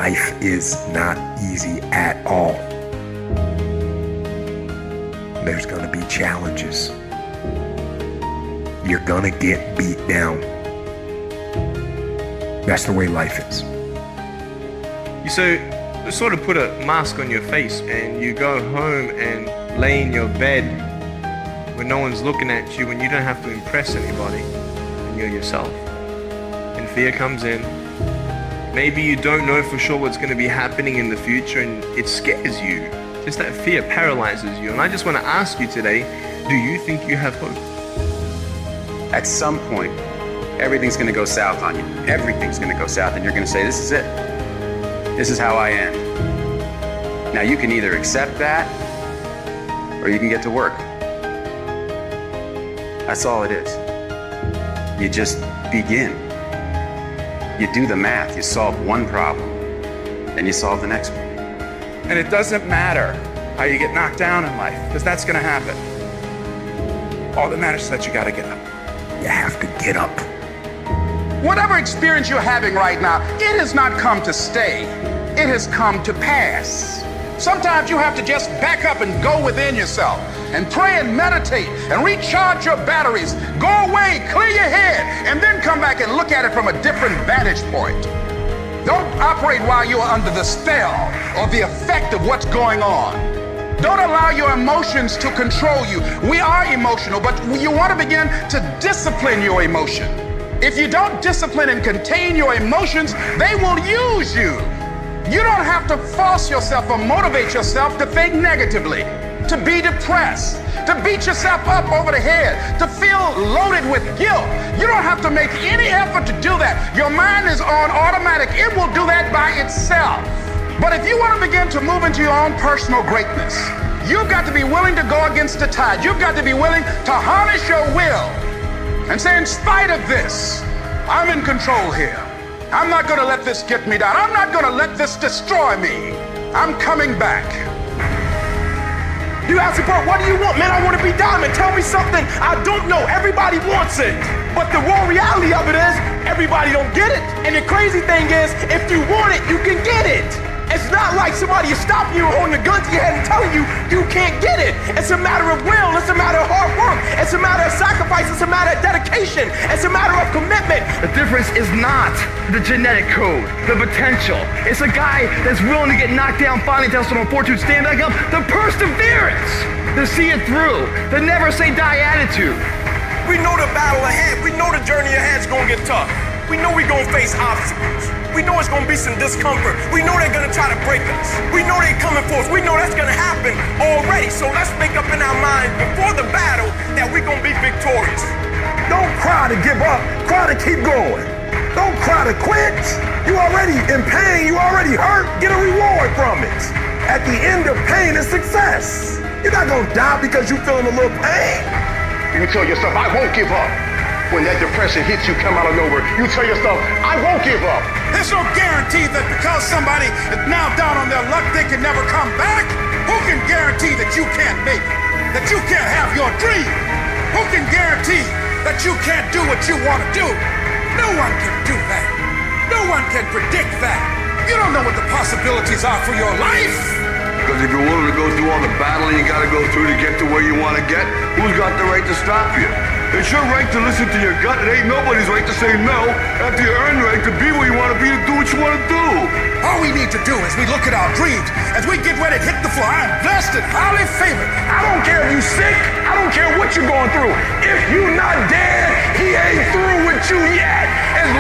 Life is not easy at all. There's going to be challenges. You're going to get beat down. That's the way life is. You sort of put a mask on your face and you go home and lay in your bed when no one's looking at you and you don't have to impress anybody and you're yourself. And fear comes in. Maybe you don't know for sure what's going to be happening in the future and it scares you. Just that fear paralyzes you. And I just want to ask you today, do you think you have hope? At some point, everything's going to go south on you. Everything's going to go south and you're going to say, this is it. This is how I end. Now you can either accept that or you can get to work. That's all it is. You just begin. You do the math, you solve one problem, then you solve the next one. And it doesn't matter how you get knocked down in life, because that's gonna happen. All that matters is that you gotta get up. You have to get up. Whatever experience you're having right now, it has not come to stay. It has come to pass. Sometimes you have to just back up and go within yourself and pray and meditate and recharge your batteries. Go away, clear your head, and then come back and look at it from a different vantage point. Don't operate while you're under the spell or the effect of what's going on. Don't allow your emotions to control you. We are emotional, but you want to begin to discipline your emotion. If you don't discipline and contain your emotions, they will use you. You don't have to force yourself or motivate yourself to think negatively, to be depressed, to beat yourself up over the head, to feel loaded with guilt. You don't have to make any effort to do that. Your mind is on automatic. It will do that by itself. But if you want to begin to move into your own personal greatness, you've got to be willing to go against the tide. You've got to be willing to harness your will and say, in spite of this, I'm in control here. I'm not going to let this get me down. I'm not going to let this destroy me. I'm coming back. You ask me, bro, what do you want? Man, I want to be diamond. Tell me something I don't know. Everybody wants it. But the raw reality of it is, everybody don't get it. And the crazy thing is, if you want it, you can get it. It's not like somebody is stopping you, holding a gun to your head and telling you you can't get it. It's a matter of will. It's a matter of hard work. It's a matter of sacrifice. It's a matter of dedication. It's a matter of commitment. The difference is not the genetic code, the potential. It's a guy that's willing to get knocked down, finally tell someone fortitude, stand back up. The perseverance to see it through. The never say die attitude. We know the battle ahead. We know the journey ahead is going to get tough. We know we're going to face obstacles. We know it's going to be some discomfort. We know they're going to try to break us. We know they're coming for us. We know that's going to happen already. So let's make up in our mind before the battle that we're going to be victorious. Don't cry to give up. Cry to keep going. Don't cry to quit. You already in pain. You already hurt. Get a reward from it. At the end of pain is success. You're not going to die because you're feeling a little pain. You tell yourself, I won't give up. When that depression hits you, come out of nowhere, you tell yourself, I won't give up. There's no guarantee that because somebody is now down on their luck, they can never come back. Who can guarantee that you can't make it? That you can't have your dream? Who can guarantee that you can't do what you want to do? No one can do that. No one can predict that. You don't know what the possibilities are for your life. Because if you're willing to go through all the battling you gotta go through to get to where you want to get, who's got the right to stop you? It's your right to listen to your gut. It ain't nobody's right to say no after you earn the right to be where you want to be, to do what you want to do. All we need to do is we look at our dreams, as we get ready to hit the floor. I'm blessed and highly favored. I don't care if you sick. I don't care what you're going through. If you not dead, he ain't through with you yet. As